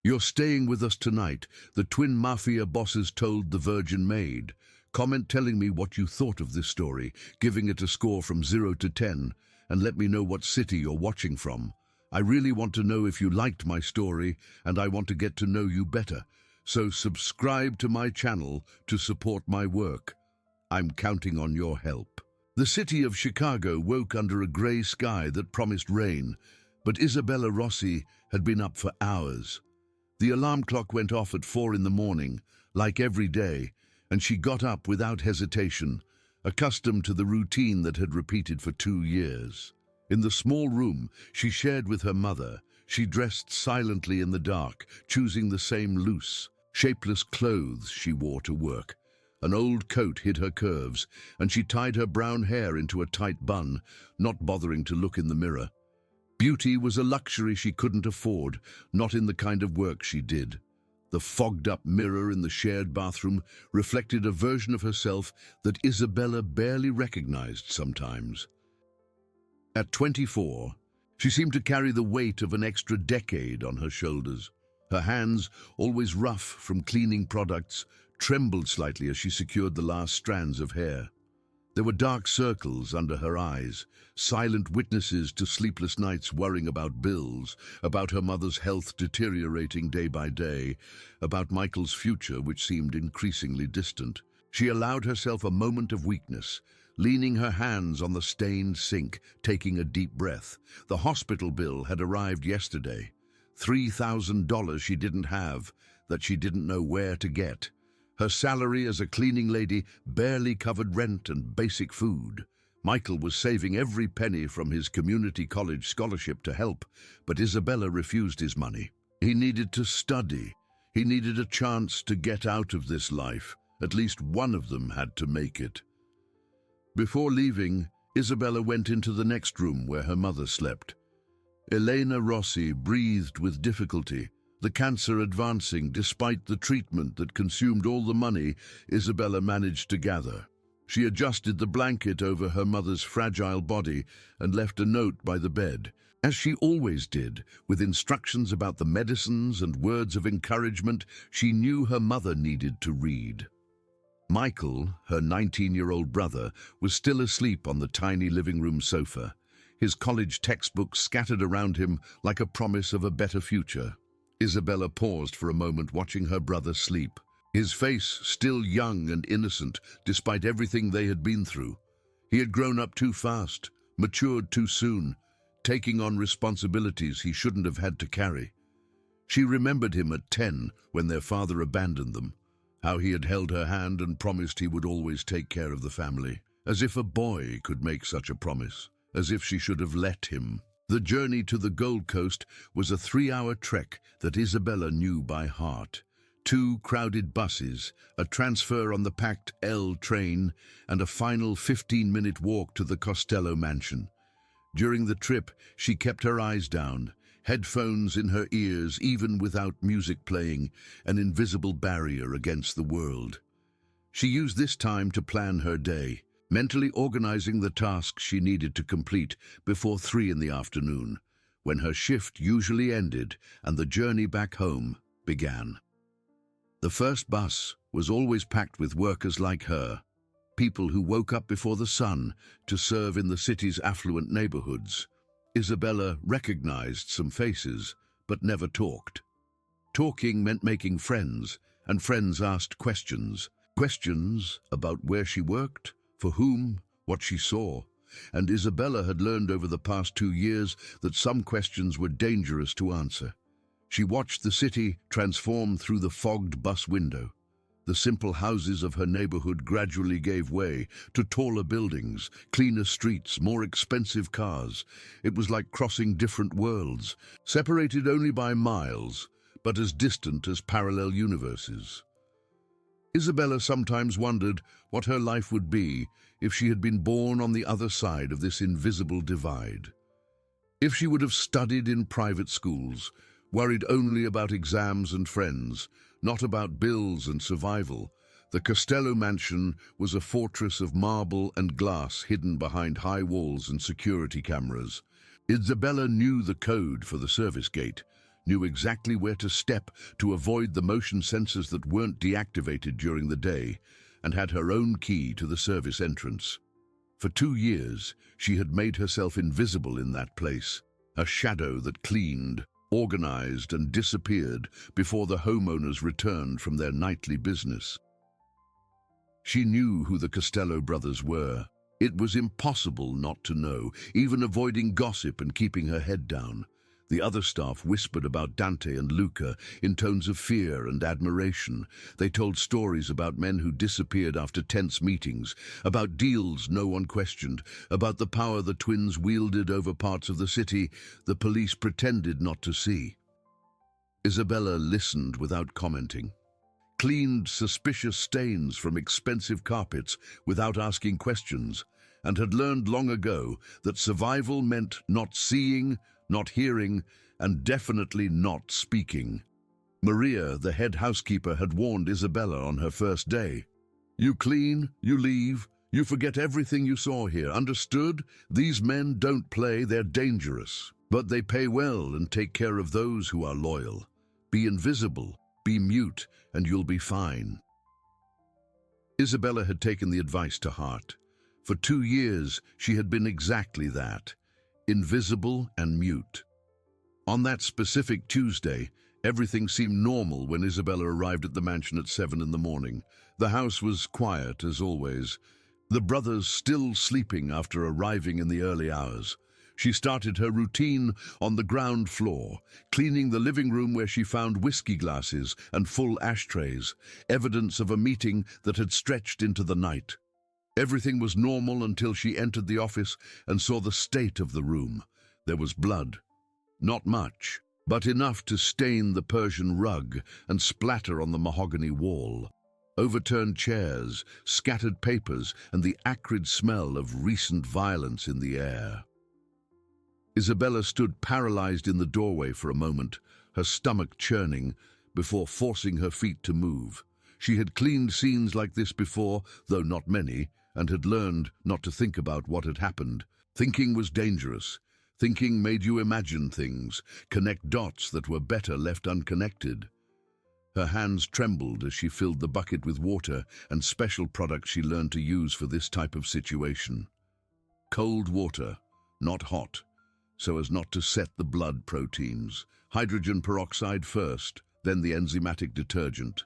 You're staying with us tonight, the twin Mafia bosses told the Virgin Maid. Comment telling me what you thought of this story, giving it a score from 0 to 10, and let me know what city you're watching from. I really want to know if you liked my story, and I want to get to know you better. So subscribe to my channel to support my work. I'm counting on your help. The city of Chicago woke under a grey sky that promised rain, but Isabella Rossi had been up for hours. The alarm clock went off at 4 in the morning, like every day, and she got up without hesitation, accustomed to the routine that had repeated for 2 years. In the small room she shared with her mother, she dressed silently in the dark, choosing the same loose, shapeless clothes she wore to work. An old coat hid her curves, and she tied her brown hair into a tight bun, not bothering to look in the mirror. Beauty was a luxury she couldn't afford, not in the kind of work she did. The fogged-up mirror in the shared bathroom reflected a version of herself that Isabella barely recognized sometimes. At 24, she seemed to carry the weight of an extra decade on her shoulders. Her hands, always rough from cleaning products, trembled slightly as she secured the last strands of hair. There were dark circles under her eyes, silent witnesses to sleepless nights worrying about bills, about her mother's health deteriorating day by day, about Michael's future, which seemed increasingly distant. She allowed herself a moment of weakness, leaning her hands on the stained sink, taking a deep breath. The hospital bill had arrived yesterday. $3,000 she didn't have, that she didn't know where to get. Her salary as a cleaning lady barely covered rent and basic food. Michael was saving every penny from his community college scholarship to help, but Isabella refused his money. He needed to study. He needed a chance to get out of this life. At least one of them had to make it. Before leaving, Isabella went into the next room where her mother slept. Elena Rossi breathed with difficulty, the cancer advancing despite the treatment that consumed all the money Isabella managed to gather. She adjusted the blanket over her mother's fragile body and left a note by the bed, as she always did, with instructions about the medicines and words of encouragement she knew her mother needed to read. Michael, her 19-year-old brother, was still asleep on the tiny living room sofa, his college textbooks scattered around him like a promise of a better future. Isabella paused for a moment, watching her brother sleep, his face still young and innocent despite everything they had been through. He had grown up too fast, matured too soon, taking on responsibilities he shouldn't have had to carry. She remembered him at 10 when their father abandoned them, how he had held her hand and promised he would always take care of the family, as if a boy could make such a promise, as if she should have let him. The journey to the Gold Coast was a 3-hour trek that Isabella knew by heart. 2 crowded buses, a transfer on the packed L train, and a final 15-minute walk to the Costello mansion. During the trip, she kept her eyes down, headphones in her ears even without music playing, an invisible barrier against the world. She used this time to plan her day, mentally organizing the tasks she needed to complete before 3 in the afternoon, when her shift usually ended and the journey back home began. The first bus was always packed with workers like her, people who woke up before the sun to serve in the city's affluent neighborhoods. Isabella recognized some faces, but never talked. Talking meant making friends, and friends asked questions. Questions about where she worked, for whom, what she saw. And Isabella had learned over the past 2 years that some questions were dangerous to answer. She watched the city transform through the fogged bus window. The simple houses of her neighborhood gradually gave way to taller buildings, cleaner streets, more expensive cars. It was like crossing different worlds, separated only by miles, but as distant as parallel universes. Isabella sometimes wondered what her life would be if she had been born on the other side of this invisible divide. If she would have studied in private schools, worried only about exams and friends, not about bills and survival. The Costello mansion was a fortress of marble and glass hidden behind high walls and security cameras. Isabella knew the code for the service gate. knew exactly where to step to avoid the motion sensors that weren't deactivated during the day, and had her own key to the service entrance. For 2 years, she had made herself invisible in that place, a shadow that cleaned, organized, and disappeared before the homeowners returned from their nightly business. She knew who the Costello brothers were. It was impossible not to know, even avoiding gossip and keeping her head down. The other staff whispered about Dante and Luca in tones of fear and admiration. They told stories about men who disappeared after tense meetings, about deals no one questioned, about the power the twins wielded over parts of the city the police pretended not to see. Isabella listened without commenting, cleaned suspicious stains from expensive carpets without asking questions, and had learned long ago that survival meant not seeing, not hearing, and definitely not speaking. Maria, the head housekeeper, had warned Isabella on her first day. "You clean, you leave, you forget everything you saw here, understood? These men don't play, they're dangerous. But they pay well and take care of those who are loyal. Be invisible, be mute, and you'll be fine." Isabella had taken the advice to heart. For 2 years, she had been exactly that, invisible and mute. On that specific Tuesday, everything seemed normal when Isabella arrived at the mansion at 7 in the morning. The house was quiet as always, the brothers still sleeping after arriving in the early hours. She started her routine on the ground floor, cleaning the living room where she found whiskey glasses and full ashtrays, evidence of a meeting that had stretched into the night. Everything was normal until she entered the office and saw the state of the room. There was blood. Not much, but enough to stain the Persian rug and splatter on the mahogany wall. Overturned chairs, scattered papers, and the acrid smell of recent violence in the air. Isabella stood paralyzed in the doorway for a moment, her stomach churning, before forcing her feet to move. She had cleaned scenes like this before, though not many, and had learned not to think about what had happened. Thinking was dangerous. Thinking made you imagine things, connect dots that were better left unconnected. Her hands trembled as she filled the bucket with water and special products she learned to use for this type of situation. Cold water, not hot, so as not to set the blood proteins. Hydrogen peroxide first, then the enzymatic detergent.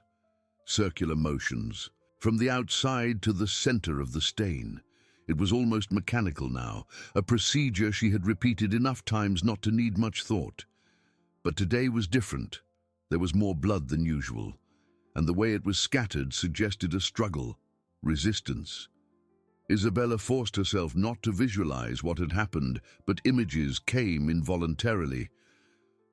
Circular motions, from the outside to the center of the stain. It was almost mechanical now, a procedure she had repeated enough times not to need much thought. But today was different. There was more blood than usual, and the way it was scattered suggested a struggle, resistance. Isabella forced herself not to visualize what had happened, but images came involuntarily.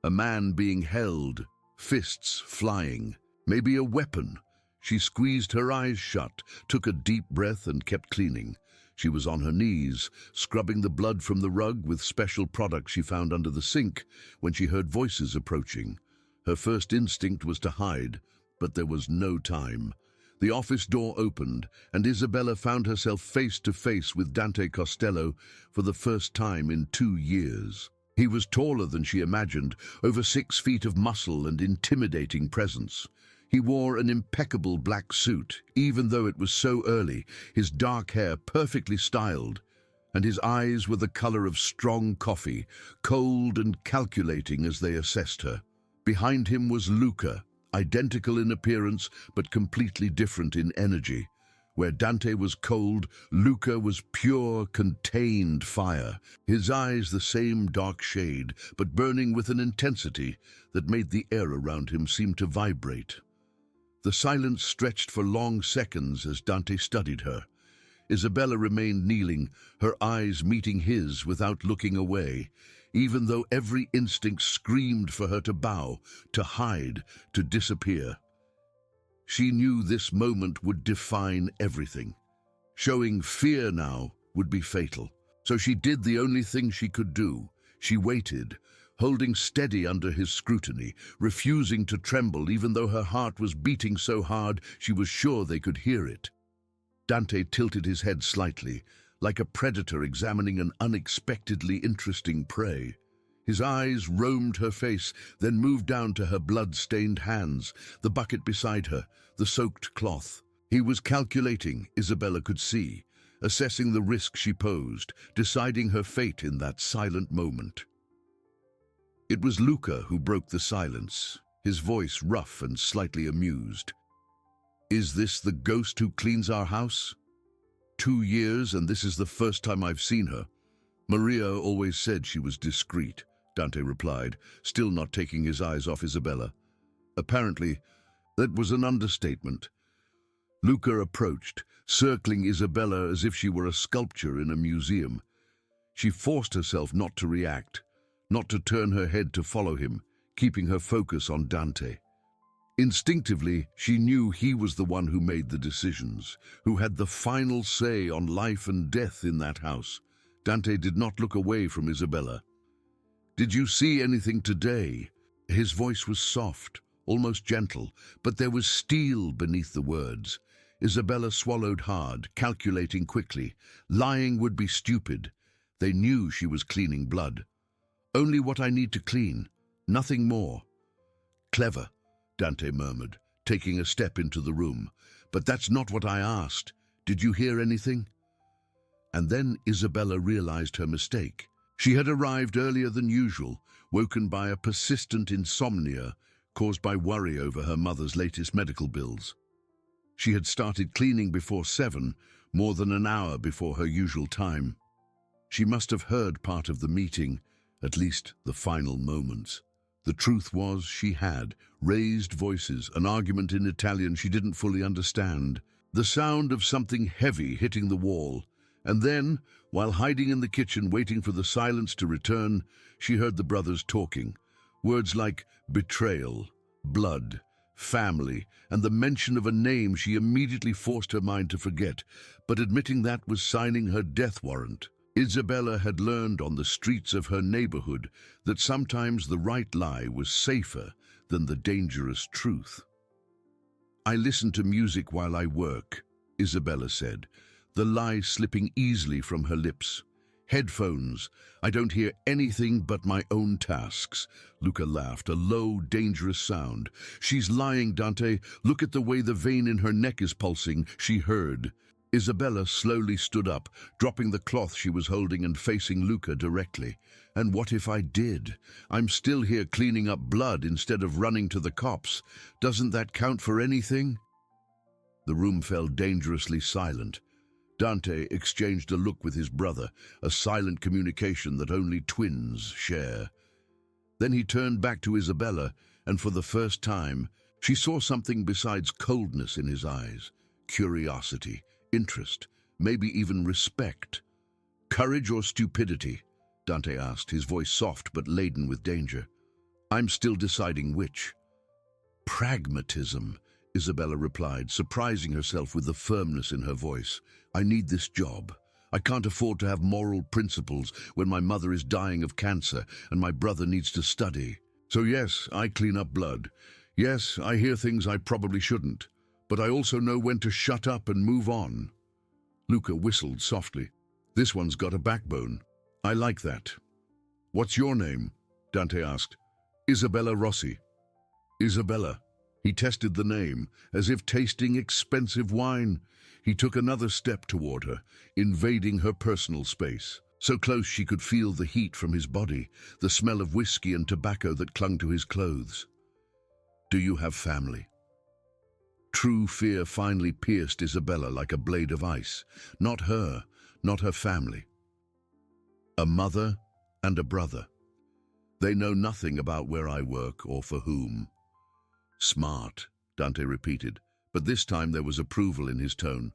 A man being held, fists flying, maybe a weapon. She squeezed her eyes shut, took a deep breath, and kept cleaning. She was on her knees, scrubbing the blood from the rug with special products she found under the sink, when she heard voices approaching. Her first instinct was to hide, but there was no time. The office door opened, and Isabella found herself face to face with Dante Costello for the first time in 2 years. He was taller than she imagined, over 6 feet of muscle and intimidating presence. He wore an impeccable black suit, even though it was so early, his dark hair perfectly styled, and his eyes were the color of strong coffee, cold and calculating as they assessed her. Behind him was Luca, identical in appearance but completely different in energy. Where Dante was cold, Luca was pure, contained fire, his eyes the same dark shade, but burning with an intensity that made the air around him seem to vibrate. The silence stretched for long seconds as Dante studied her. Isabella remained kneeling, her eyes meeting his without looking away, even though every instinct screamed for her to bow, to hide, to disappear. She knew this moment would define everything. Showing fear now would be fatal. So she did the only thing she could do. She waited, holding steady under his scrutiny, refusing to tremble even though her heart was beating so hard she was sure they could hear it. Dante tilted his head slightly, like a predator examining an unexpectedly interesting prey. His eyes roamed her face, then moved down to her blood-stained hands, the bucket beside her, the soaked cloth. He was calculating, Isabella could see, assessing the risk she posed, deciding her fate in that silent moment. It was Luca who broke the silence, his voice rough and slightly amused. "Is this the ghost who cleans our house? 2 years, and this is the first time I've seen her. Maria always said she was discreet," Dante replied, still not taking his eyes off Isabella. Apparently, that was an understatement. Luca approached, circling Isabella as if she were a sculpture in a museum. She forced herself not to react, not to turn her head to follow him, keeping her focus on Dante. Instinctively, she knew he was the one who made the decisions, who had the final say on life and death in that house. Dante did not look away from Isabella. "Did you see anything today?" His voice was soft, almost gentle, but there was steel beneath the words. Isabella swallowed hard, calculating quickly. Lying would be stupid. They knew she was cleaning blood. "Only what I need to clean, nothing more." "Clever," Dante murmured, taking a step into the room. "But that's not what I asked. Did you hear anything?" And then Isabella realized her mistake. She had arrived earlier than usual, woken by a persistent insomnia caused by worry over her mother's latest medical bills. She had started cleaning before 7, more than an hour before her usual time. She must have heard part of the meeting, at least the final moments. The truth was she had raised voices, an argument in Italian she didn't fully understand, the sound of something heavy hitting the wall. And then, while hiding in the kitchen waiting for the silence to return, she heard the brothers talking. Words like betrayal, blood, family, and the mention of a name she immediately forced her mind to forget, but admitting that was signing her death warrant. Isabella had learned on the streets of her neighborhood that sometimes the right lie was safer than the dangerous truth. "I listen to music while I work," Isabella said, the lie slipping easily from her lips. "Headphones. I don't hear anything but my own tasks." Luca laughed, a low, dangerous sound. "She's lying, Dante. Look at the way the vein in her neck is pulsing." She heard. Isabella slowly stood up, dropping the cloth she was holding and facing Luca directly. "And what if I did? I'm still here cleaning up blood instead of running to the cops. Doesn't that count for anything?" The room fell dangerously silent. Dante exchanged a look with his brother, a silent communication that only twins share. Then he turned back to Isabella, and for the first time, she saw something besides coldness in his eyes. Curiosity, interest, maybe even respect. "Courage or stupidity?" Dante asked, his voice soft but laden with danger. "I'm still deciding which." "Pragmatism," Isabella replied, surprising herself with the firmness in her voice. "I need this job. I can't afford to have moral principles when my mother is dying of cancer and my brother needs to study. So yes, I clean up blood. Yes, I hear things I probably shouldn't. But I also know when to shut up and move on." Luca whistled softly. "This one's got a backbone. I like that." "What's your name?" Dante asked. "Isabella Rossi." "Isabella." He tested the name, as if tasting expensive wine. He took another step toward her, invading her personal space. So close she could feel the heat from his body, the smell of whiskey and tobacco that clung to his clothes. "Do you have family?" True fear finally pierced Isabella like a blade of ice. Not her, not her family. A mother and a brother. "They know nothing about where I work or for whom." "Smart," Dante repeated, but this time there was approval in his tone.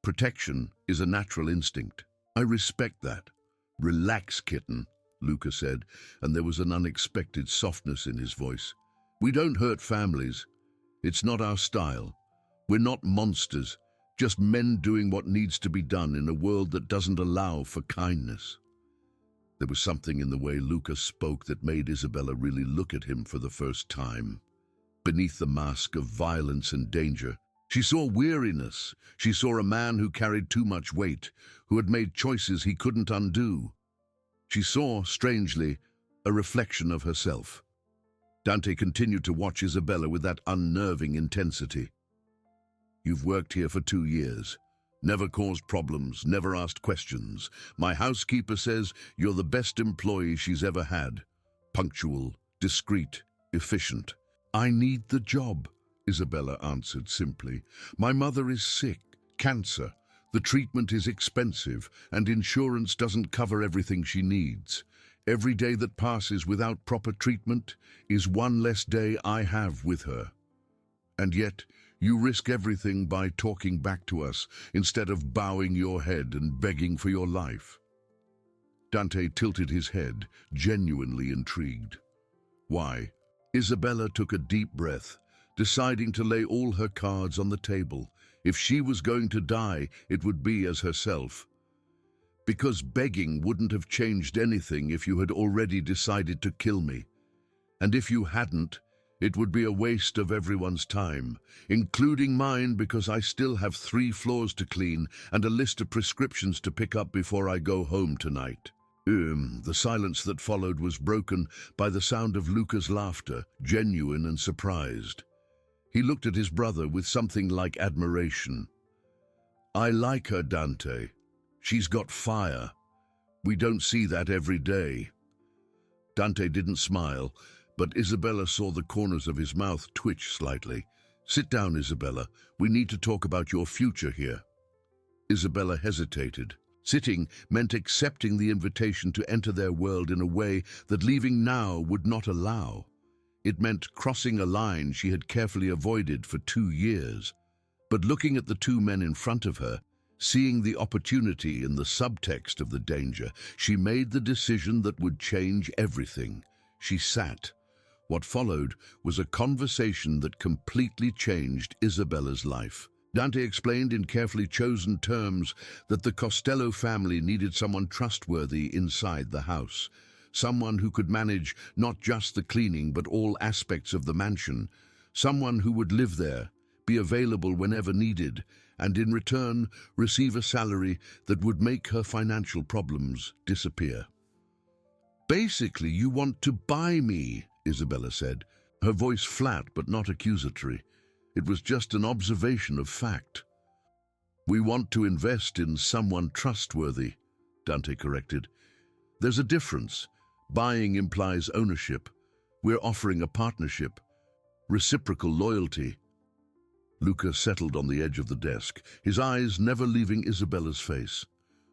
"Protection is a natural instinct. I respect that." "Relax, kitten," Luca said, and there was an unexpected softness in his voice. "We don't hurt families. It's not our style. We're not monsters, just men doing what needs to be done in a world that doesn't allow for kindness." There was something in the way Luca spoke that made Isabella really look at him for the first time. Beneath the mask of violence and danger, she saw weariness. She saw a man who carried too much weight, who had made choices he couldn't undo. She saw, strangely, a reflection of herself. Dante continued to watch Isabella with that unnerving intensity. You've worked here for 2 years. Never caused problems, never asked questions. My housekeeper says you're the best employee she's ever had. Punctual, discreet, efficient. I need the job, Isabella answered simply. My mother is sick, cancer. The treatment is expensive, and insurance doesn't cover everything she needs. Every day that passes without proper treatment is one less day I have with her. And yet, you risk everything by talking back to us instead of bowing your head and begging for your life. Dante tilted his head, genuinely intrigued. Why? Isabella took a deep breath, deciding to lay all her cards on the table. If she was going to die, it would be as herself. Because begging wouldn't have changed anything if you had already decided to kill me. And if you hadn't, it would be a waste of everyone's time, including mine, because I still have 3 floors to clean and a list of prescriptions to pick up before I go home tonight. The silence that followed was broken by the sound of Luca's laughter, genuine and surprised. He looked at his brother with something like admiration. I like her, Dante. She's got fire. We don't see that every day. Dante didn't smile, but Isabella saw the corners of his mouth twitch slightly. Sit down, Isabella. We need to talk about your future here. Isabella hesitated. Sitting meant accepting the invitation to enter their world in a way that leaving now would not allow. It meant crossing a line she had carefully avoided for 2 years. But looking at the 2 men in front of her, seeing the opportunity in the subtext of the danger, she made the decision that would change everything. She sat. What followed was a conversation that completely changed Isabella's life. Dante explained in carefully chosen terms that the Costello family needed someone trustworthy inside the house, someone who could manage not just the cleaning but all aspects of the mansion, someone who would live there, be available whenever needed, and in return receive a salary that would make her financial problems disappear. Basically, you want to buy me, Isabella said, her voice flat but not accusatory. It was just an observation of fact. We want to invest in someone trustworthy, Dante corrected. There's a difference. Buying implies ownership. We're offering a partnership, reciprocal loyalty. Luca settled on the edge of the desk, his eyes never leaving Isabella's face.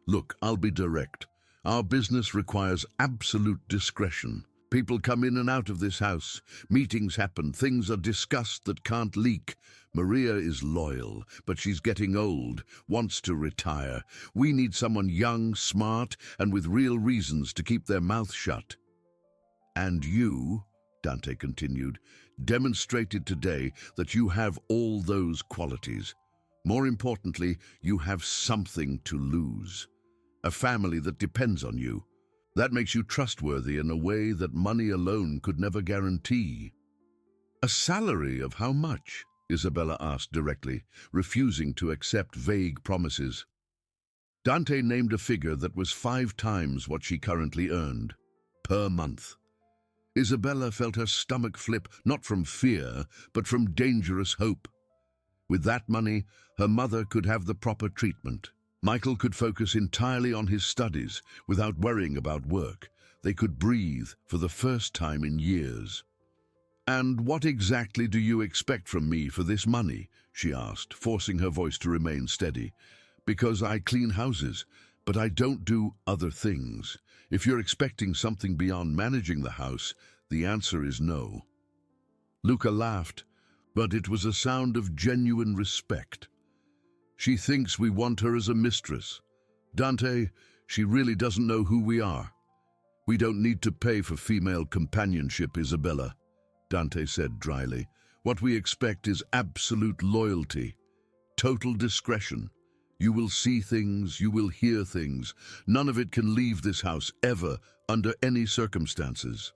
Look, I'll be direct. Our business requires absolute discretion. People come in and out of this house. Meetings happen. Things are discussed that can't leak. Maria is loyal, but she's getting old, wants to retire. We need someone young, smart, and with real reasons to keep their mouth shut. And you, Dante continued, demonstrated today that you have all those qualities. More importantly, you have something to lose. A family that depends on you. That makes you trustworthy in a way that money alone could never guarantee. A salary of how much? Isabella asked directly, refusing to accept vague promises. Dante named a figure that was 5 times what she currently earned, per month. Isabella felt her stomach flip, not from fear, but from dangerous hope. With that money, her mother could have the proper treatment. Michael could focus entirely on his studies without worrying about work. They could breathe for the first time in years. And what exactly do you expect from me for this money? She asked, forcing her voice to remain steady. Because I clean houses, but I don't do other things. If you're expecting something beyond managing the house, the answer is no. Luca laughed, but it was a sound of genuine respect. She thinks we want her as a mistress. Dante, she really doesn't know who we are. We don't need to pay for female companionship, Isabella, Dante said dryly. What we expect is absolute loyalty, total discretion. You will see things, you will hear things. None of it can leave this house ever, under any circumstances.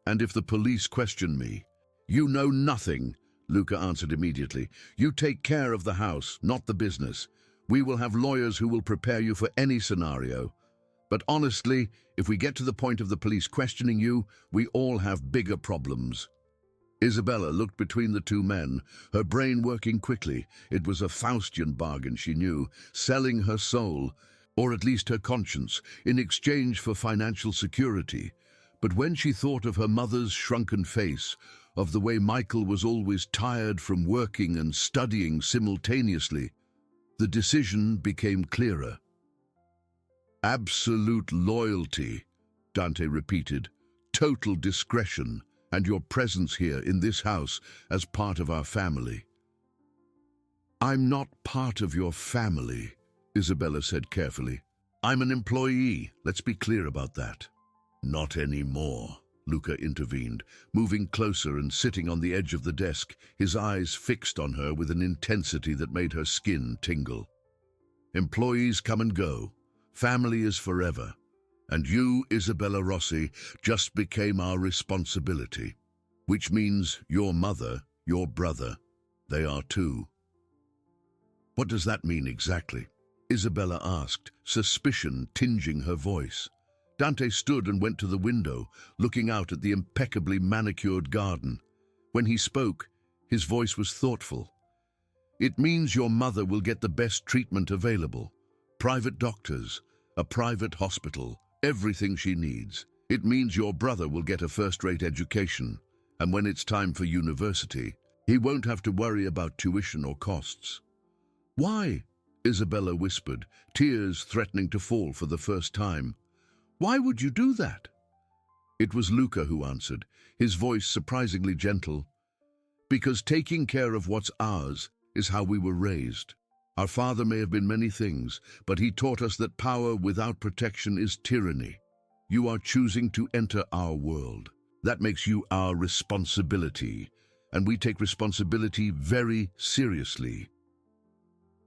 And if the police question me, you know nothing, Luca answered immediately. You take care of the house, not the business. We will have lawyers who will prepare you for any scenario. But honestly, if we get to the point of the police questioning you, we all have bigger problems." Isabella looked between the two men, her brain working quickly. It was a Faustian bargain, she knew, selling her soul, or at least her conscience, in exchange for financial security. But when she thought of her mother's shrunken face, of the way Michael was always tired from working and studying simultaneously, the decision became clearer. "Absolute loyalty," Dante repeated, "total discretion, and your presence here in this house as part of our family." "I'm not part of your family," Isabella said carefully. "I'm an employee, let's be clear about that." "Not anymore," Luca intervened, moving closer and sitting on the edge of the desk, his eyes fixed on her with an intensity that made her skin tingle. "Employees come and go. Family is forever. And you, Isabella Rossi, just became our responsibility. Which means your mother, your brother, they are too." "What does that mean exactly?" Isabella asked, suspicion tinging her voice. Dante stood and went to the window, looking out at the impeccably manicured garden. When he spoke, his voice was thoughtful. "It means your mother will get the best treatment available. Private doctors, a private hospital, everything she needs. It means your brother will get a first-rate education, and when it's time for university, he won't have to worry about tuition or costs." "Why?" Isabella whispered, tears threatening to fall for the first time. "Why would you do that?" It was Luca who answered, his voice surprisingly gentle. "Because taking care of what's ours is how we were raised. Our father may have been many things, but he taught us that power without protection is tyranny. You are choosing to enter our world. That makes you our responsibility, and we take responsibility very seriously."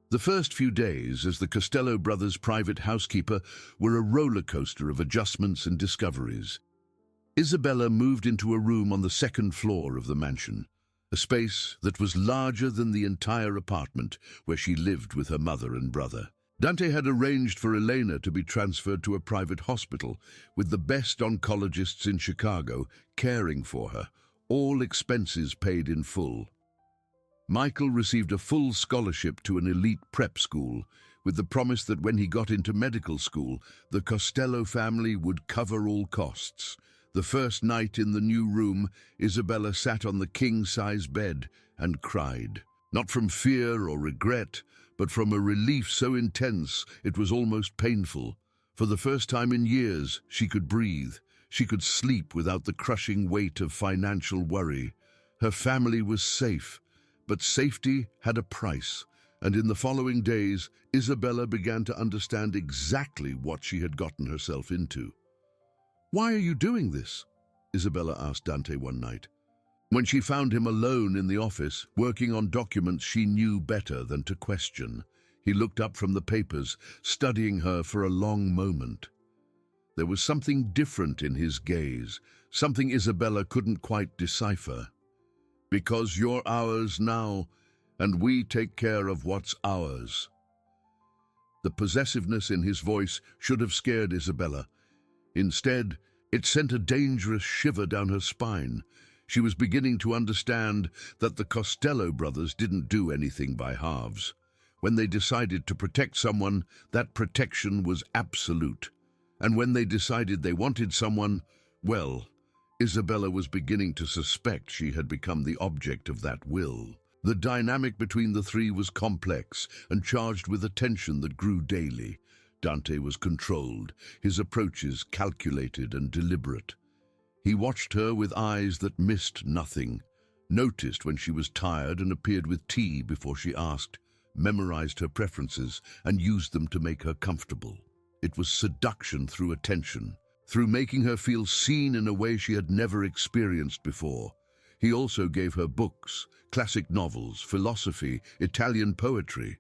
The first few days as the Costello brothers' private housekeeper were a roller coaster of adjustments and discoveries. Isabella moved into a room on the second floor of the mansion, a space that was larger than the entire apartment where she lived with her mother and brother. Dante had arranged for Elena to be transferred to a private hospital with the best oncologists in Chicago caring for her, all expenses paid in full. Michael received a full scholarship to an elite prep school, with the promise that when he got into medical school, the Costello family would cover all costs. The first night in the new room, Isabella sat on the king-size bed and cried. Not from fear or regret, but from a relief so intense it was almost painful. For the first time in years, she could breathe. She could sleep without the crushing weight of financial worry. Her family was safe. But safety had a price, and in the following days, Isabella began to understand exactly what she had gotten herself into. "Why are you doing this?" Isabella asked Dante one night. When she found him alone in the office, working on documents she knew better than to question, he looked up from the papers, studying her for a long moment. There was something different in his gaze, something Isabella couldn't quite decipher. "Because you're ours now, and we take care of what's ours." The possessiveness in his voice should have scared Isabella. Instead, it sent a dangerous shiver down her spine. She was beginning to understand that the Costello brothers didn't do anything by halves. When they decided to protect someone, that protection was absolute. And when they decided they wanted someone, well, Isabella was beginning to suspect she had become the object of that will. The dynamic between the three was complex and charged with a tension that grew daily. Dante was controlled, his approaches calculated and deliberate. He watched her with eyes that missed nothing, noticed when she was tired and appeared with tea before she asked, memorized her preferences and used them to make her comfortable. It was seduction through attention, through making her feel seen in a way she had never experienced before. He also gave her books, classic novels, philosophy, Italian poetry.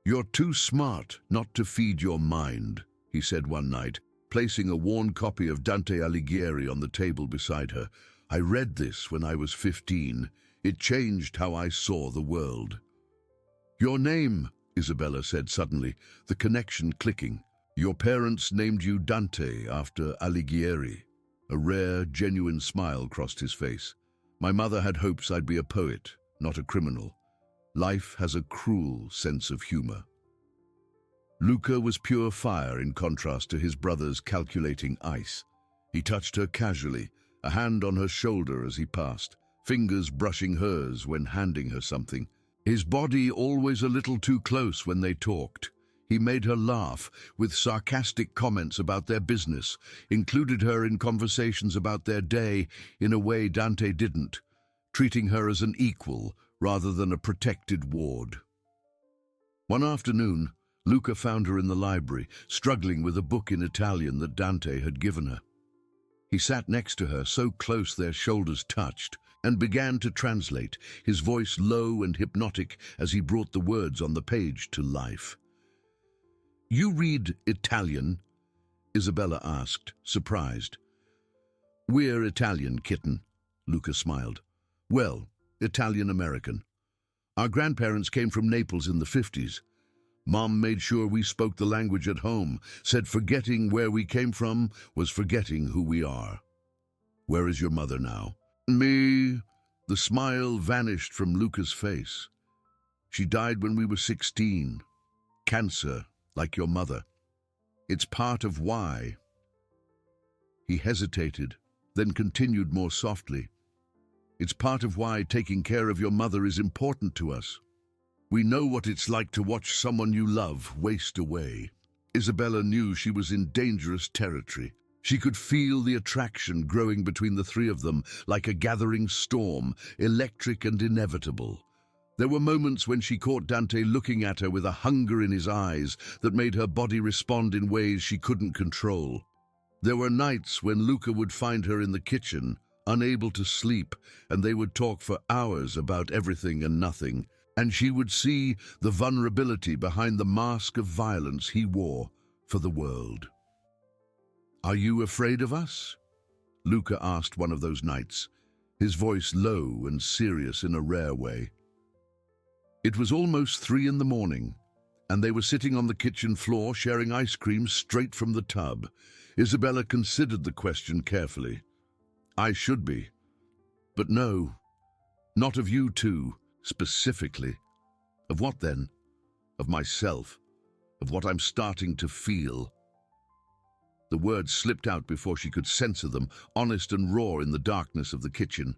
"You're too smart not to feed your mind," he said one night, placing a worn copy of Dante Alighieri on the table beside her. "I read this when I was 15. It changed how I saw the world." "Your name," Isabella said suddenly, the connection clicking. Your parents named you Dante after Alighieri. A rare, genuine smile crossed his face. My mother had hopes I'd be a poet, not a criminal. Life has a cruel sense of humor. Luca was pure fire in contrast to his brother's calculating ice. He touched her casually, a hand on her shoulder as he passed, fingers brushing hers when handing her something. His body always a little too close when they talked. He made her laugh with sarcastic comments about their business, included her in conversations about their day in a way Dante didn't, treating her as an equal rather than a protected ward. One afternoon, Luca found her in the library, struggling with a book in Italian that Dante had given her. He sat next to her, so close their shoulders touched, and began to translate, his voice low and hypnotic as he brought the words on the page to life. "You read Italian?" Isabella asked, surprised. "We're Italian, kitten," Luca smiled. "Well, Italian-American. Our grandparents came from Naples in the 50s. Mom made sure we spoke the language at home, said forgetting where we came from was forgetting who we are." "Where is your mother now?" "Me." The smile vanished from Luca's face. "She died when we were 16. Cancer, like your mother. It's part of why." He hesitated, then continued more softly. "It's part of why taking care of your mother is important to us. We know what it's like to watch someone you love waste away." Isabella knew she was in dangerous territory. She could feel the attraction growing between the three of them like a gathering storm, electric and inevitable. There were moments when she caught Dante looking at her with a hunger in his eyes that made her body respond in ways she couldn't control. There were nights when Luca would find her in the kitchen, unable to sleep, and they would talk for hours about everything and nothing, and she would see the vulnerability behind the mask of violence he wore for the world. "Are you afraid of us?" Luca asked one of those nights, his voice low and serious in a rare way. It was almost 3 in the morning, and they were sitting on the kitchen floor sharing ice cream straight from the tub. Isabella considered the question carefully. "I should be. But no, not of you two, specifically." "Of what then?" "Of myself. Of what I'm starting to feel." The words slipped out before she could censor them, honest and raw in the darkness of the kitchen.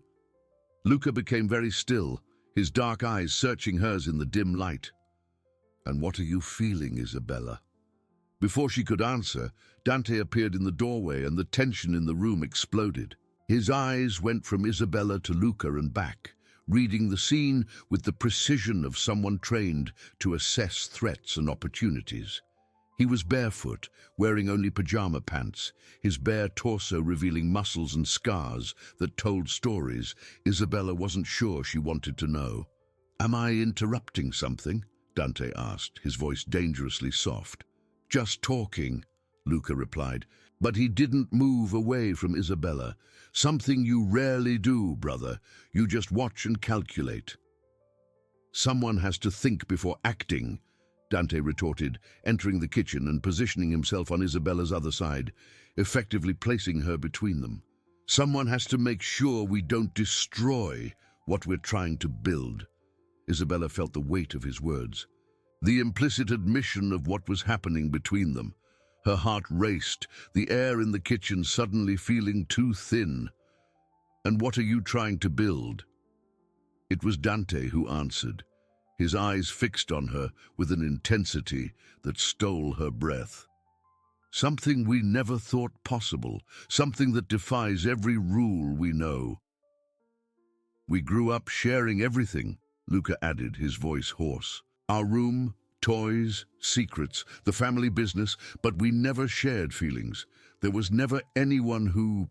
Luca became very still, his dark eyes searching hers in the dim light. "And what are you feeling, Isabella?" Before she could answer, Dante appeared in the doorway and the tension in the room exploded. His eyes went from Isabella to Luca and back, reading the scene with the precision of someone trained to assess threats and opportunities. He was barefoot, wearing only pajama pants, his bare torso revealing muscles and scars that told stories Isabella wasn't sure she wanted to know. "Am I interrupting something?" Dante asked, his voice dangerously soft. "Just talking," Luca replied, but he didn't move away from Isabella. "Something you rarely do, brother. You just watch and calculate." "Someone has to think before acting," Dante retorted, entering the kitchen and positioning himself on Isabella's other side, effectively placing her between them. "Someone has to make sure we don't destroy what we're trying to build." Isabella felt the weight of his words, the implicit admission of what was happening between them. Her heart raced, the air in the kitchen suddenly feeling too thin. "And what are you trying to build?" It was Dante who answered, his eyes fixed on her with an intensity that stole her breath. "Something we never thought possible, something that defies every rule we know." "We grew up sharing everything," Luca added, his voice hoarse. "Our room, toys, secrets, the family business, but we never shared feelings. There was never anyone who—"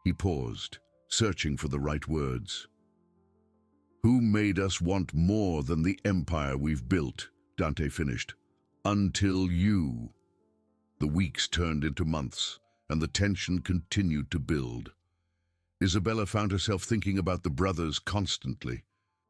He paused, searching for the right words. "Who made us want more than the empire we've built," Dante finished. "Until you." The weeks turned into months, and the tension continued to build. Isabella found herself thinking about the brothers constantly,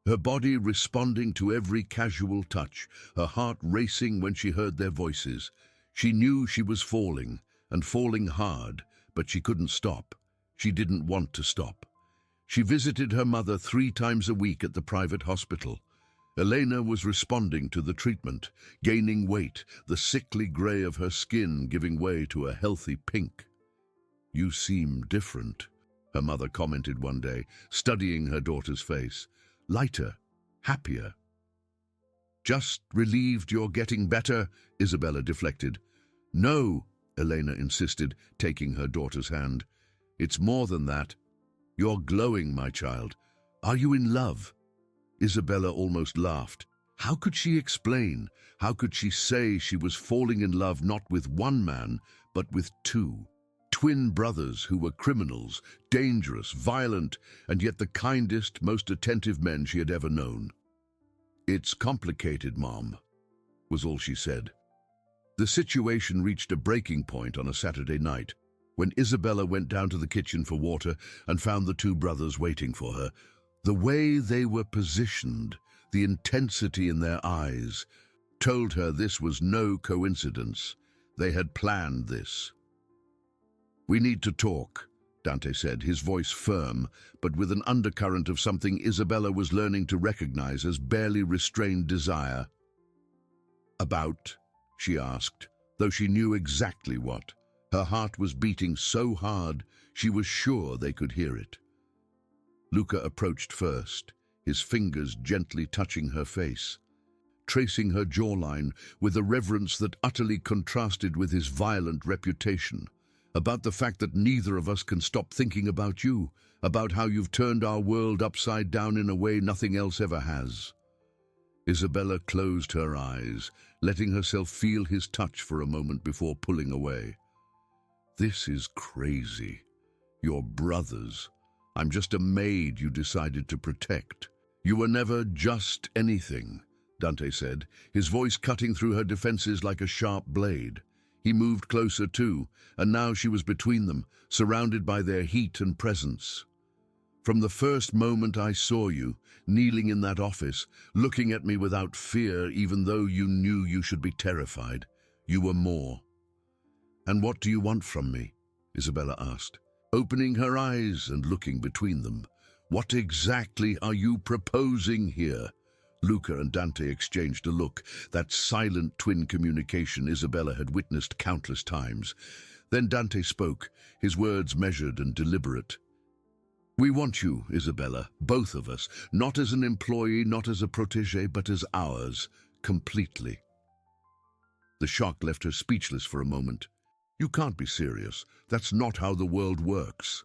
her body responding to every casual touch, her heart racing when she heard their voices. She knew she was falling, and falling hard, but she couldn't stop. She didn't want to stop. She visited her mother 3 times a week at the private hospital. Elena was responding to the treatment, gaining weight, the sickly grey of her skin giving way to a healthy pink. "You seem different," her mother commented one day, studying her daughter's face. "Lighter, happier." "Just relieved you're getting better," Isabella deflected. "No," Elena insisted, taking her daughter's hand. "It's more than that. You're glowing, my child. Are you in love?" Isabella almost laughed. How could she explain? How could she say she was falling in love not with one man, but with 2? Twin brothers who were criminals, dangerous, violent, and yet the kindest, most attentive men she had ever known. "It's complicated, Mom," was all she said. The situation reached a breaking point on a Saturday night, when Isabella went down to the kitchen for water and found the 2 brothers waiting for her. The way they were positioned, the intensity in their eyes, told her this was no coincidence. They had planned this. "We need to talk," Dante said, his voice firm, but with an undercurrent of something Isabella was learning to recognize as barely restrained desire. "About?" she asked, though she knew exactly what. Her heart was beating so hard she was sure they could hear it. Luca approached first, his fingers gently touching her face, tracing her jawline with a reverence that utterly contrasted with his violent reputation. "About the fact that neither of us can stop thinking about you, about how you've turned our world upside down in a way nothing else ever has." Isabella closed her eyes, letting herself feel his touch for a moment before pulling away. "This is crazy. Your brothers. I'm just a maid you decided to protect. You were never just anything," Dante said, his voice cutting through her defenses like a sharp blade. He moved closer too, and now she was between them, surrounded by their heat and presence. "From the first moment I saw you, kneeling in that office, looking at me without fear even though you knew you should be terrified, you were more." "And what do you want from me?" Isabella asked, opening her eyes and looking between them. "What exactly are you proposing here?" Luca and Dante exchanged a look, that silent twin communication Isabella had witnessed countless times. Then Dante spoke, his words measured and deliberate. "We want you, Isabella, both of us, not as an employee, not as a protégé, but as ours, completely." The shock left her speechless for a moment. "You can't be serious. That's not how the world works."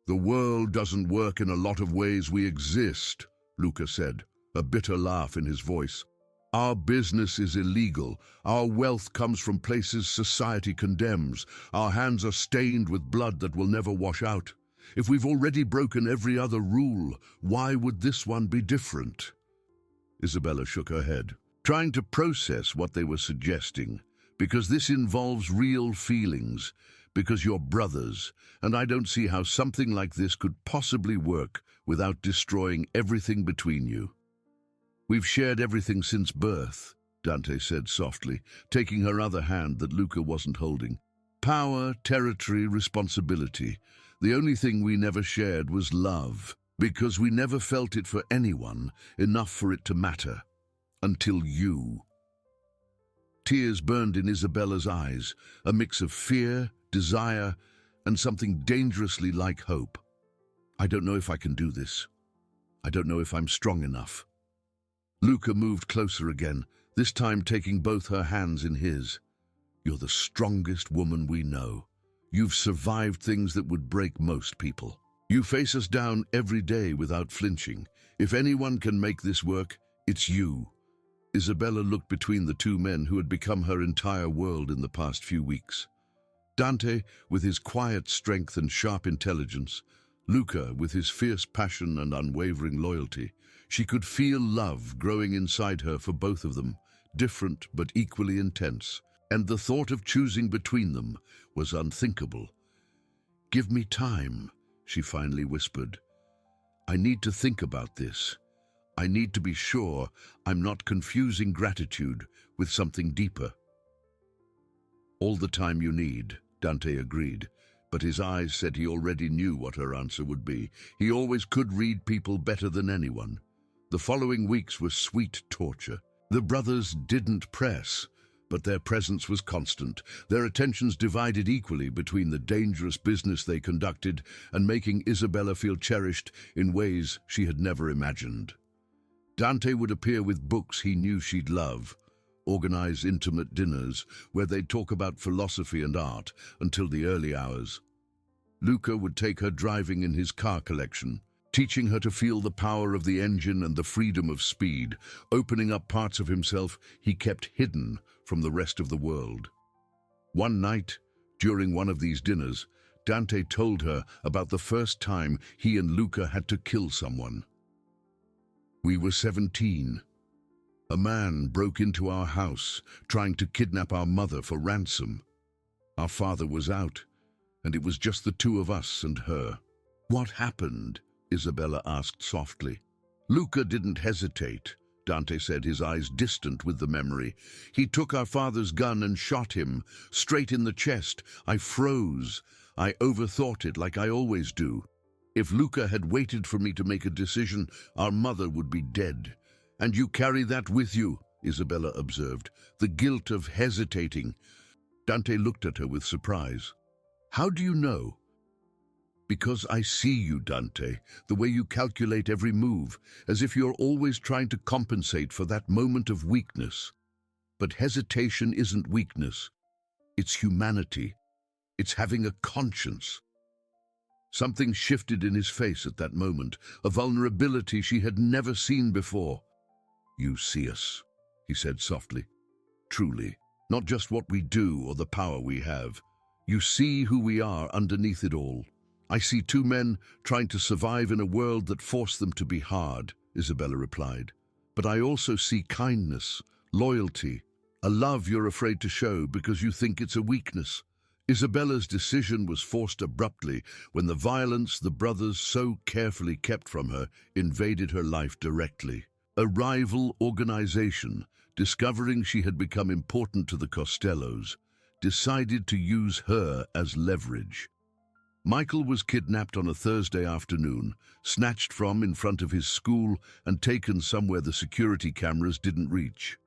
"The world doesn't work in a lot of ways we exist," Luca said, a bitter laugh in his voice. "Our business is illegal. Our wealth comes from places society condemns. Our hands are stained with blood that will never wash out. If we've already broken every other rule, why would this one be different?" Isabella shook her head, trying to process what they were suggesting. "Because this involves real feelings, because you're brothers, and I don't see how something like this could possibly work without destroying everything between you." "We've shared everything since birth," Dante said softly, taking her other hand that Luca wasn't holding. "Power, territory, responsibility. The only thing we never shared was love, because we never felt it for anyone enough for it to matter. Until you." Tears burned in Isabella's eyes, a mix of fear, desire, and something dangerously like hope. "I don't know if I can do this. I don't know if I'm strong enough." Luca moved closer again, this time taking both her hands in his. "You're the strongest woman we know. You've survived things that would break most people. You face us down every day without flinching. If anyone can make this work, it's you." Isabella looked between the 2 men who had become her entire world in the past few weeks. Dante, with his quiet strength and sharp intelligence, Luca, with his fierce passion and unwavering loyalty. She could feel love growing inside her for both of them, different but equally intense, and the thought of choosing between them was unthinkable. "Give me time," she finally whispered. "I need to think about this. I need to be sure I'm not confusing gratitude with something deeper." All the time you need, Dante agreed, but his eyes said he already knew what her answer would be. He always could read people better than anyone. The following weeks were sweet torture. The brothers didn't press, but their presence was constant, their attentions divided equally between the dangerous business they conducted and making Isabella feel cherished in ways she had never imagined. Dante would appear with books he knew she'd love, organize intimate dinners where they'd talk about philosophy and art until the early hours. Luca would take her driving in his car collection, teaching her to feel the power of the engine and the freedom of speed, opening up parts of himself he kept hidden from the rest of the world. One night, during one of these dinners, Dante told her about the first time he and Luca had to kill someone. "We were 17. A man broke into our house, trying to kidnap our mother for ransom. Our father was out, and it was just the two of us and her." "What happened?" Isabella asked softly. "Luca didn't hesitate," Dante said, his eyes distant with the memory. "He took our father's gun and shot him, straight in the chest. I froze. I overthought it like I always do. If Luca had waited for me to make a decision, our mother would be dead. And you carry that with you," Isabella observed, "the guilt of hesitating." Dante looked at her with surprise. "How do you know?" "Because I see you, Dante, the way you calculate every move, as if you're always trying to compensate for that moment of weakness. But hesitation isn't weakness. It's humanity. It's having a conscience." Something shifted in his face at that moment, a vulnerability she had never seen before. "You see us," he said softly. "Truly, not just what we do or the power we have. You see who we are underneath it all. I see two men trying to survive in a world that forced them to be hard," Isabella replied. "But I also see kindness, loyalty, a love you're afraid to show because you think it's a weakness." Isabella's decision was forced abruptly when the violence the brothers so carefully kept from her invaded her life directly. A rival organization, discovering she had become important to the Costellos, decided to use her as leverage. Michael was kidnapped on a Thursday afternoon, snatched from in front of his school and taken somewhere the security cameras didn't reach.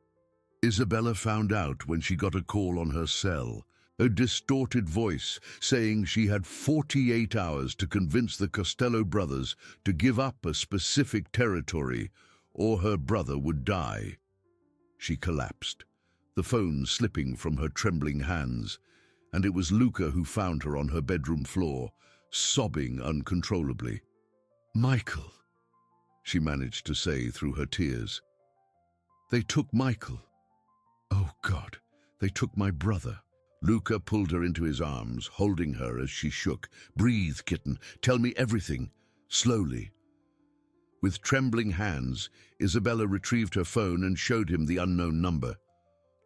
Isabella found out when she got a call on her cell, a distorted voice saying she had 48 hours to convince the Costello brothers to give up a specific territory or her brother would die. She collapsed, the phone slipping from her trembling hands, and it was Luca who found her on her bedroom floor, sobbing uncontrollably. "Michael," she managed to say through her tears. "They took Michael. Oh God, they took my brother." Luca pulled her into his arms, holding her as she shook. "Breathe, kitten. Tell me everything. Slowly." With trembling hands, Isabella retrieved her phone and showed him the unknown number.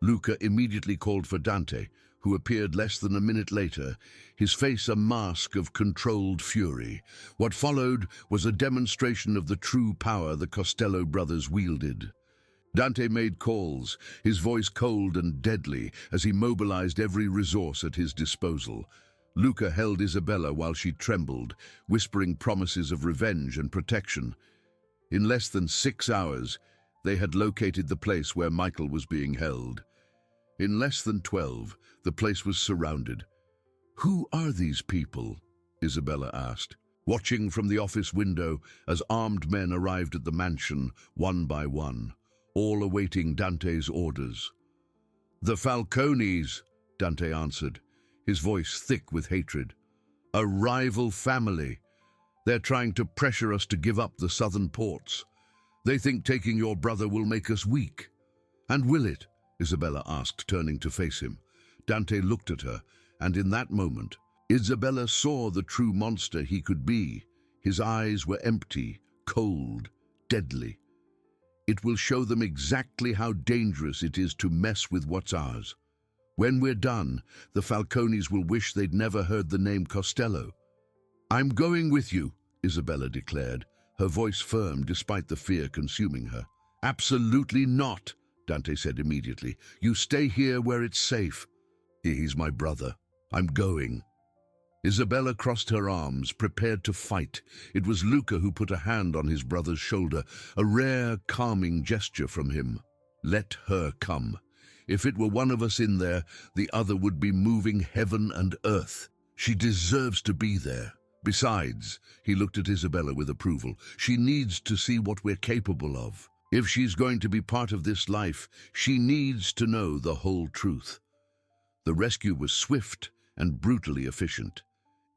Luca immediately called for Dante, who appeared less than a minute later, his face a mask of controlled fury. What followed was a demonstration of the true power the Costello brothers wielded. Dante made calls, his voice cold and deadly as he mobilized every resource at his disposal. Luca held Isabella while she trembled, whispering promises of revenge and protection. In less than 6 hours, they had located the place where Michael was being held. In less than 12, the place was surrounded. "Who are these people?" Isabella asked, watching from the office window as armed men arrived at the mansion one by one, all awaiting Dante's orders. "The Falcones," Dante answered, his voice thick with hatred. "A rival family. They're trying to pressure us to give up the southern ports. They think taking your brother will make us weak." "And will it?" Isabella asked, turning to face him. Dante looked at her, and in that moment, Isabella saw the true monster he could be. His eyes were empty, cold, deadly. "It will show them exactly how dangerous it is to mess with what's ours. When we're done, the Falcones will wish they'd never heard the name Costello." "I'm going with you," Isabella declared, her voice firm despite the fear consuming her. "Absolutely not," Dante said immediately. "You stay here where it's safe." He's my brother. I'm going. Isabella crossed her arms, prepared to fight. It was Luca who put a hand on his brother's shoulder, a rare, calming gesture from him. Let her come. If it were one of us in there, the other would be moving heaven and earth. She deserves to be there. Besides, he looked at Isabella with approval, she needs to see what we're capable of. If she's going to be part of this life, she needs to know the whole truth. The rescue was swift and brutally efficient.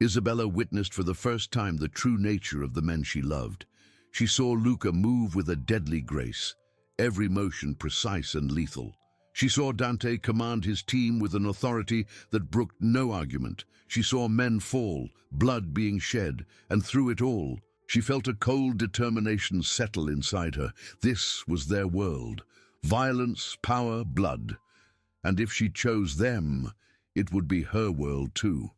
Isabella witnessed for the first time the true nature of the men she loved. She saw Luca move with a deadly grace, every motion precise and lethal. She saw Dante command his team with an authority that brooked no argument. She saw men fall, blood being shed, and through it all, she felt a cold determination settle inside her. This was their world. Violence, power, blood. And if she chose them, it would be her world too.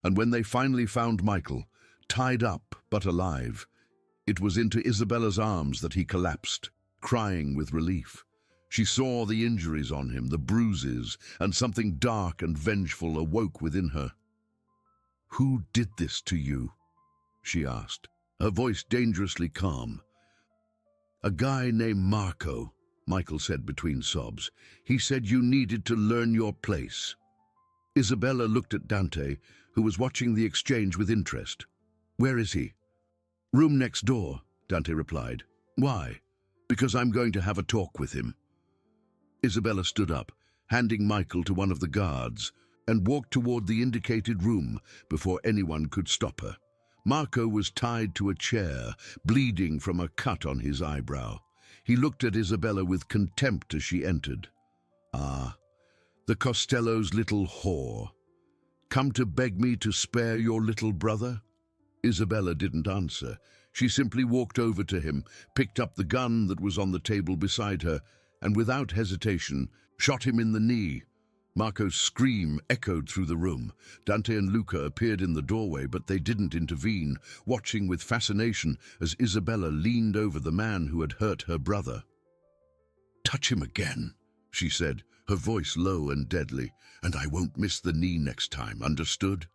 And when they finally found Michael, tied up but alive, it was into Isabella's arms that he collapsed, crying with relief. She saw the injuries on him, the bruises, and something dark and vengeful awoke within her. "Who did this to you?" she asked, her voice dangerously calm. "A guy named Marco," Michael said between sobs. "He said you needed to learn your place." Isabella looked at Dante, who was watching the exchange with interest. "Where is he?" "Room next door," Dante replied. "Why?" "Because I'm going to have a talk with him." Isabella stood up, handing Michael to one of the guards, and walked toward the indicated room before anyone could stop her. Marco was tied to a chair, bleeding from a cut on his eyebrow. He looked at Isabella with contempt as she entered. "Ah, the Costello's little whore. Come to beg me to spare your little brother?" Isabella didn't answer. She simply walked over to him, picked up the gun that was on the table beside her, and without hesitation, shot him in the knee. Marco's scream echoed through the room. Dante and Luca appeared in the doorway, but they didn't intervene, watching with fascination as Isabella leaned over the man who had hurt her brother. "Touch him again," she said, her voice low and deadly, "and I won't miss the knee next time, understood?"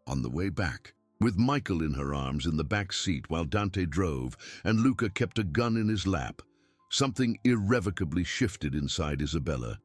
On the way back, with Michael in her arms in the back seat while Dante drove and Luca kept a gun in his lap, something irrevocably shifted inside Isabella.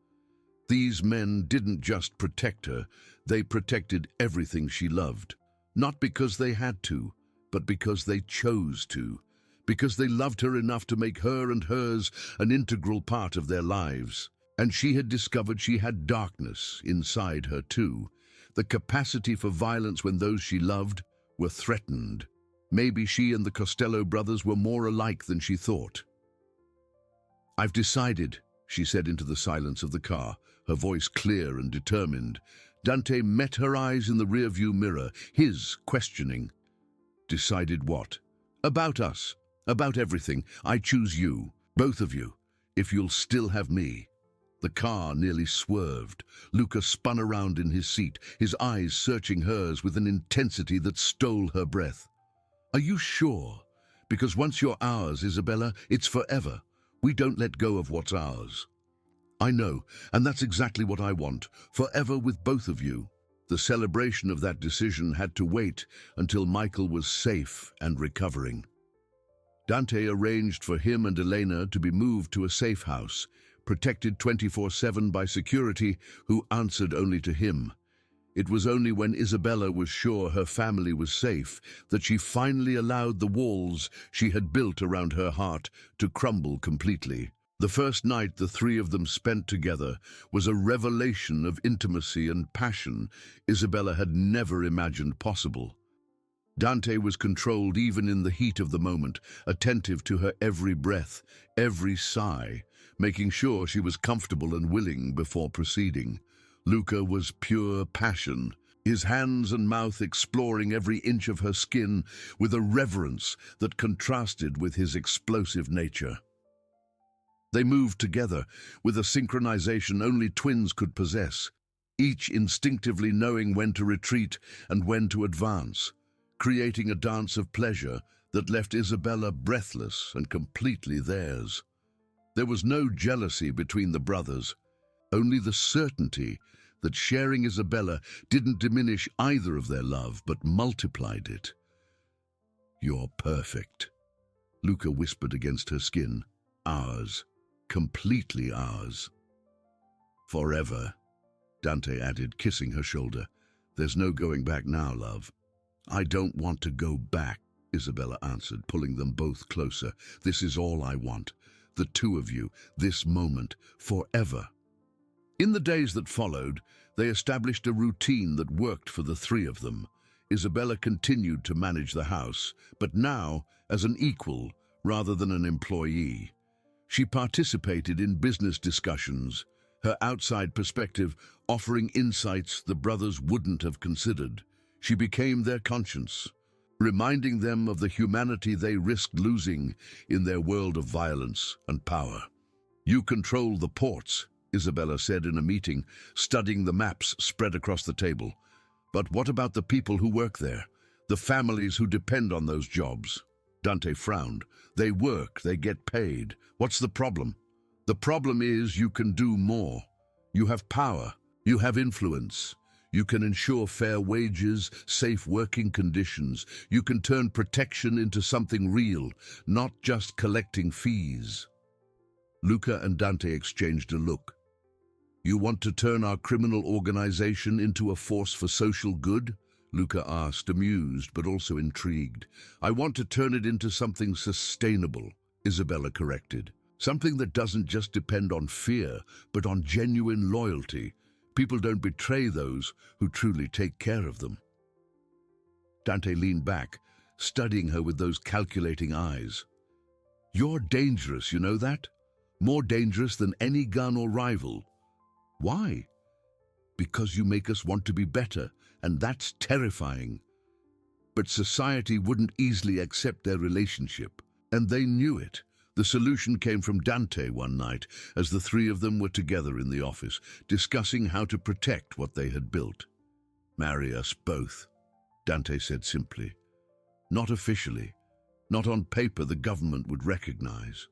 These men didn't just protect her, they protected everything she loved. Not because they had to, but because they chose to. Because they loved her enough to make her and hers an integral part of their lives. And she had discovered she had darkness inside her too. The capacity for violence when those she loved were threatened. Maybe she and the Costello brothers were more alike than she thought. "I've decided," she said into the silence of the car, her voice clear and determined. Dante met her eyes in the rearview mirror, his questioning. "Decided what?" "About us. About everything. I choose you, both of you, if you'll still have me." The car nearly swerved. Luca spun around in his seat, his eyes searching hers with an intensity that stole her breath. "Are you sure? Because once you're ours, Isabella, it's forever. We don't let go of what's ours." "I know, and that's exactly what I want, forever with both of you." The celebration of that decision had to wait until Michael was safe and recovering. Dante arranged for him and Elena to be moved to a safe house, protected 24/7 by security who answered only to him. It was only when Isabella was sure her family was safe that she finally allowed the walls she had built around her heart to crumble completely. The first night the three of them spent together was a revelation of intimacy and passion Isabella had never imagined possible. Dante was controlled even in the heat of the moment, attentive to her every breath, every sigh, making sure she was comfortable and willing before proceeding. Luca was pure passion, his hands and mouth exploring every inch of her skin with a reverence that contrasted with his explosive nature. They moved together with a synchronization only twins could possess, each instinctively knowing when to retreat and when to advance, creating a dance of pleasure that left Isabella breathless and completely theirs. There was no jealousy between the brothers, only the certainty that sharing Isabella didn't diminish either of their love, but multiplied it. "You're perfect," Luca whispered against her skin. "Ours. Completely ours." "Forever," Dante added, kissing her shoulder. "There's no going back now, love." "I don't want to go back," Isabella answered, pulling them both closer. "This is all I want. The two of you, this moment, forever." In the days that followed, they established a routine that worked for the three of them. Isabella continued to manage the house, but now as an equal rather than an employee. She participated in business discussions, her outside perspective offering insights the brothers wouldn't have considered. She became their conscience, reminding them of the humanity they risked losing in their world of violence and power. "You control the ports," Isabella said in a meeting, studying the maps spread across the table. "But what about the people who work there? The families who depend on those jobs?" Dante frowned. "They work, they get paid. What's the problem?" "The problem is you can do more. You have power, you have influence. You can ensure fair wages, safe working conditions. You can turn protection into something real, not just collecting fees." Luca and Dante exchanged a look. "You want to turn our criminal organization into a force for social good?" Luca asked, amused but also intrigued. "I want to turn it into something sustainable," Isabella corrected. "Something that doesn't just depend on fear, but on genuine loyalty. People don't betray those who truly take care of them." Dante leaned back, studying her with those calculating eyes. "You're dangerous, you know that? More dangerous than any gun or rival." "Why?" "Because you make us want to be better, and that's terrifying." But society wouldn't easily accept their relationship, and they knew it. The solution came from Dante one night, as the three of them were together in the office, discussing how to protect what they had built. "Marry us both," Dante said simply. "Not officially, not on paper the government would recognize,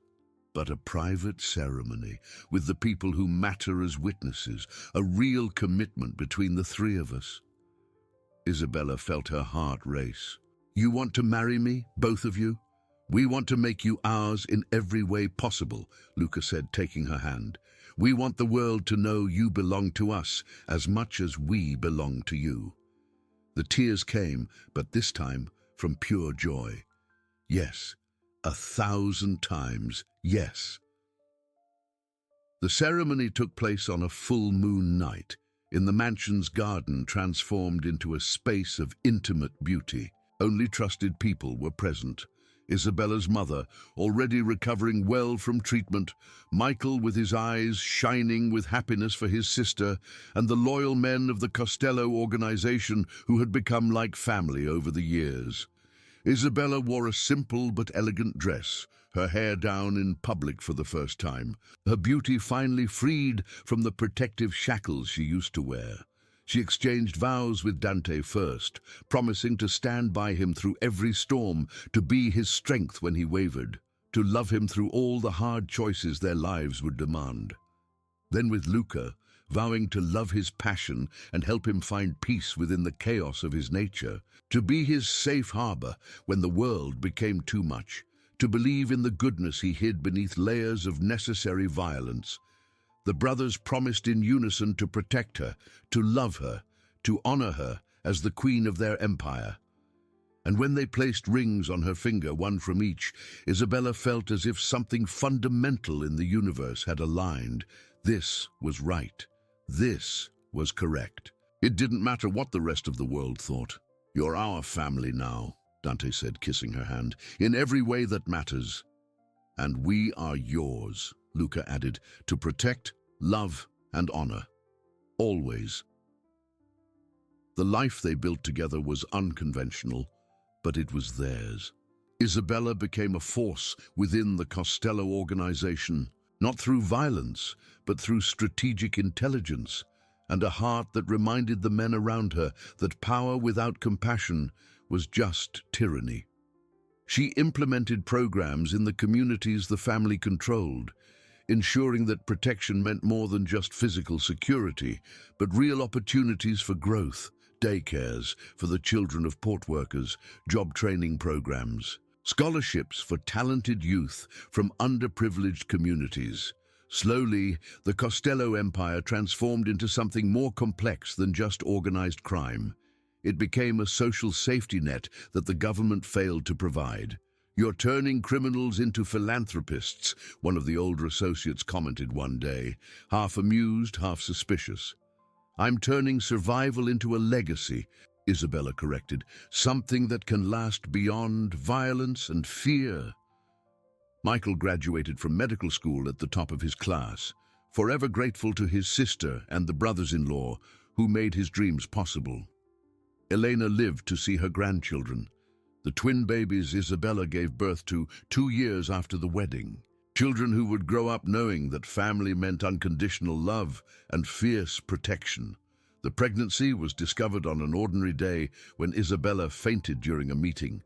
but a private ceremony with the people who matter as witnesses, a real commitment between the three of us." Isabella felt her heart race. "You want to marry me, both of you? We want to make you ours in every way possible," Luca said, taking her hand. "We want the world to know you belong to us as much as we belong to you." The tears came, but this time from pure joy. Yes, 1,000 times yes. The ceremony took place on a full moon night, in the mansion's garden transformed into a space of intimate beauty. Only trusted people were present. Isabella's mother, already recovering well from treatment, Michael with his eyes shining with happiness for his sister, and the loyal men of the Costello organization who had become like family over the years. Isabella wore a simple but elegant dress, her hair down in public for the first time, her beauty finally freed from the protective shackles she used to wear. She exchanged vows with Dante first, promising to stand by him through every storm, to be his strength when he wavered, to love him through all the hard choices their lives would demand. Then with Luca, vowing to love his passion and help him find peace within the chaos of his nature, to be his safe harbor when the world became too much, to believe in the goodness he hid beneath layers of necessary violence. The brothers promised in unison to protect her, to love her, to honor her as the queen of their empire. And when they placed rings on her finger, one from each, Isabella felt as if something fundamental in the universe had aligned. This was right. This was correct. It didn't matter what the rest of the world thought. "You're our family now," Dante said, kissing her hand, "in every way that matters. And we are yours," Luca added, "to protect, love, and honor. Always." The life they built together was unconventional, but it was theirs. Isabella became a force within the Costello organization, not through violence, but through strategic intelligence, and a heart that reminded the men around her that power without compassion was just tyranny. She implemented programs in the communities the family controlled, ensuring that protection meant more than just physical security, but real opportunities for growth, daycares for the children of port workers, job training programs, scholarships for talented youth from underprivileged communities. Slowly, the Costello Empire transformed into something more complex than just organized crime. It became a social safety net that the government failed to provide. "You're turning criminals into philanthropists," one of the older associates commented one day, half amused, half suspicious. "I'm turning survival into a legacy," Isabella corrected, "something that can last beyond violence and fear." Michael graduated from medical school at the top of his class, forever grateful to his sister and the brothers-in-law who made his dreams possible. Elena lived to see her grandchildren. The twin babies Isabella gave birth to 2 years after the wedding. Children who would grow up knowing that family meant unconditional love and fierce protection. The pregnancy was discovered on an ordinary day when Isabella fainted during a meeting.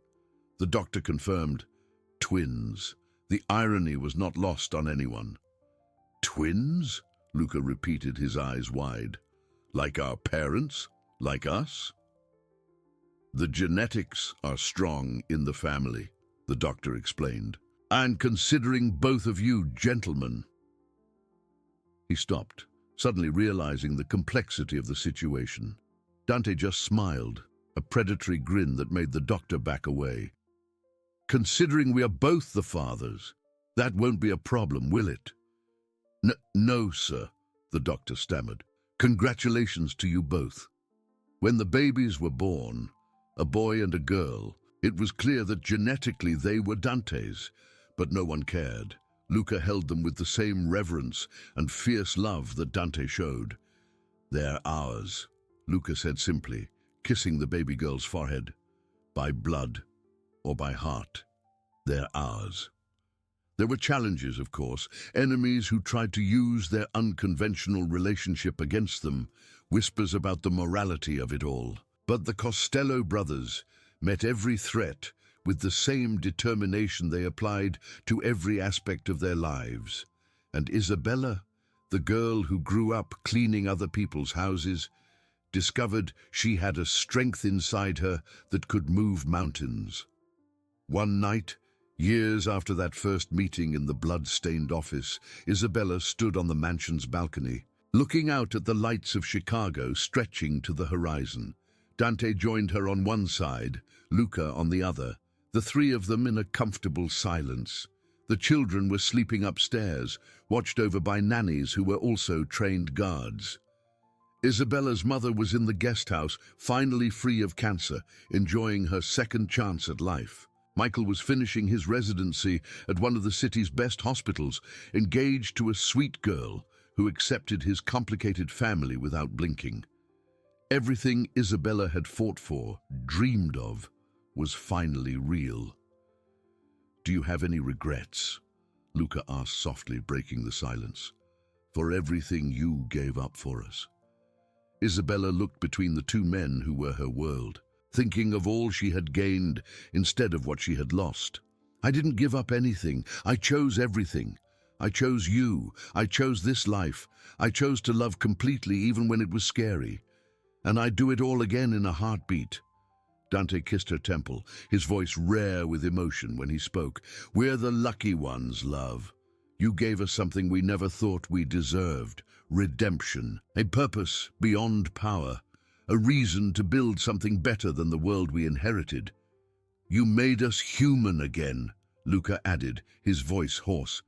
The doctor confirmed, twins. The irony was not lost on anyone. "Twins?" Luca repeated, his eyes wide. "Like our parents? Like us?" "The genetics are strong in the family," the doctor explained. "And considering both of you gentlemen—" He stopped, suddenly realizing the complexity of the situation. Dante just smiled, a predatory grin that made the doctor back away. "Considering we are both the fathers, that won't be a problem, will it?" No, sir," the doctor stammered. "Congratulations to you both." When the babies were born, a boy and a girl, it was clear that genetically they were Dante's, but no one cared. Luca held them with the same reverence and fierce love that Dante showed. "They're ours," Luca said simply, kissing the baby girl's forehead. "By blood or by heart, they're ours." There were challenges, of course, enemies who tried to use their unconventional relationship against them, whispers about the morality of it all. But the Costello brothers met every threat with the same determination they applied to every aspect of their lives. And Isabella, the girl who grew up cleaning other people's houses, discovered she had a strength inside her that could move mountains. One night, years after that first meeting in the blood-stained office, Isabella stood on the mansion's balcony, looking out at the lights of Chicago stretching to the horizon. Dante joined her on one side, Luca on the other, the three of them in a comfortable silence. The children were sleeping upstairs, watched over by nannies who were also trained guards. Isabella's mother was in the guest house, finally free of cancer, enjoying her second chance at life. Michael was finishing his residency at one of the city's best hospitals, engaged to a sweet girl who accepted his complicated family without blinking. Everything Isabella had fought for, dreamed of, was finally real. "Do you have any regrets?" Luca asked softly, breaking the silence. "For everything you gave up for us?" Isabella looked between the two men who were her world, thinking of all she had gained instead of what she had lost. "I didn't give up anything. I chose everything. I chose you. I chose this life. I chose to love completely even when it was scary. And I'd do it all again in a heartbeat." Dante kissed her temple, his voice rare with emotion when he spoke. "We're the lucky ones, love. You gave us something we never thought we deserved. Redemption. A purpose beyond power. A reason to build something better than the world we inherited. You made us human again," Luca added, his voice hoarse.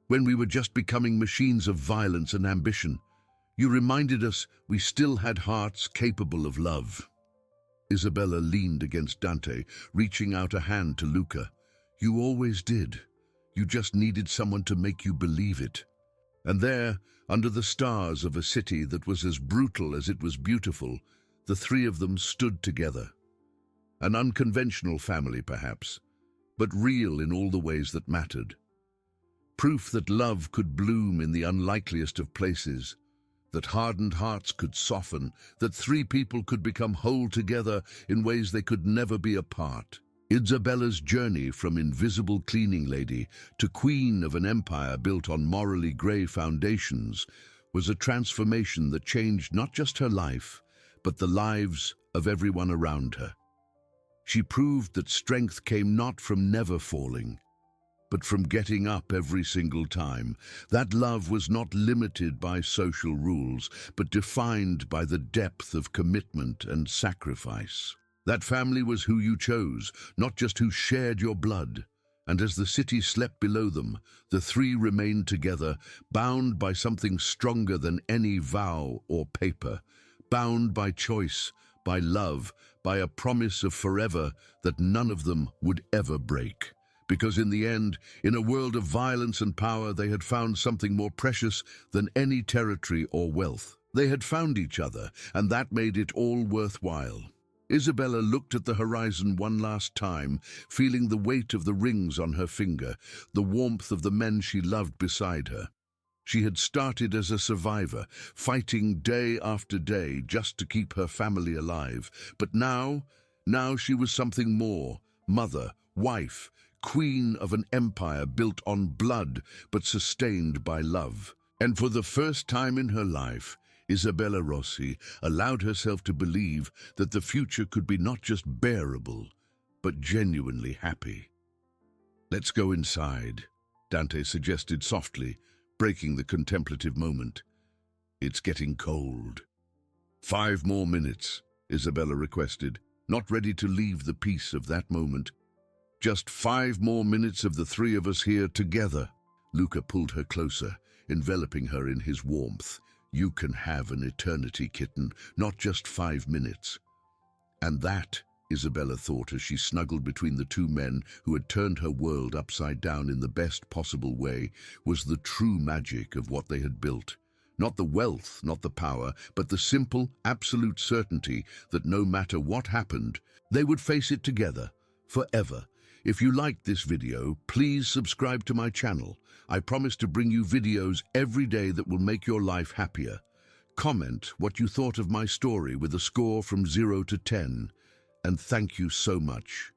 "When we were just becoming machines of violence and ambition. You reminded us we still had hearts capable of love." Isabella leaned against Dante, reaching out a hand to Luca. "You always did. You just needed someone to make you believe it." And there, under the stars of a city that was as brutal as it was beautiful, the three of them stood together. An unconventional family, perhaps, but real in all the ways that mattered. Proof that love could bloom in the unlikeliest of places, that hardened hearts could soften, that three people could become whole together in ways they could never be apart. Isabella's journey from invisible cleaning lady to queen of an empire built on morally grey foundations was a transformation that changed not just her life, but the lives of everyone around her. She proved that strength came not from never falling, but from getting up every single time. That love was not limited by social rules, but defined by the depth of commitment and sacrifice. That family was who you chose, not just who shared your blood. And as the city slept below them, the three remained together, bound by something stronger than any vow or paper, bound by choice, by love, by a promise of forever that none of them would ever break. Because in the end, in a world of violence and power, they had found something more precious than any territory or wealth. They had found each other, and that made it all worthwhile. Isabella looked at the horizon one last time, feeling the weight of the rings on her finger, the warmth of the men she loved beside her. She had started as a survivor, fighting day after day just to keep her family alive. But now she was something more: mother, wife, queen of an empire built on blood but sustained by love. And for the first time in her life, Isabella Rossi allowed herself to believe that the future could be not just bearable, but genuinely happy. "Let's go inside," Dante suggested softly, breaking the contemplative moment. "It's getting cold." 5 more minutes, Isabella requested, not ready to leave the peace of that moment. "Just 5 more minutes of the three of us here together." Luca pulled her closer, enveloping her in his warmth. "You can have an eternity, kitten, not just 5 minutes. And that, Isabella thought as she snuggled between the two men who had turned her world upside down in the best possible way, was the true magic of what they had built. Not the wealth, not the power, but the simple, absolute certainty that no matter what happened, they would face it together, forever. If you liked this video, please subscribe to my channel. I promise to bring you videos every day that will make your life happier. Comment what you thought of my story with a score from 0 to 10. And thank you so much.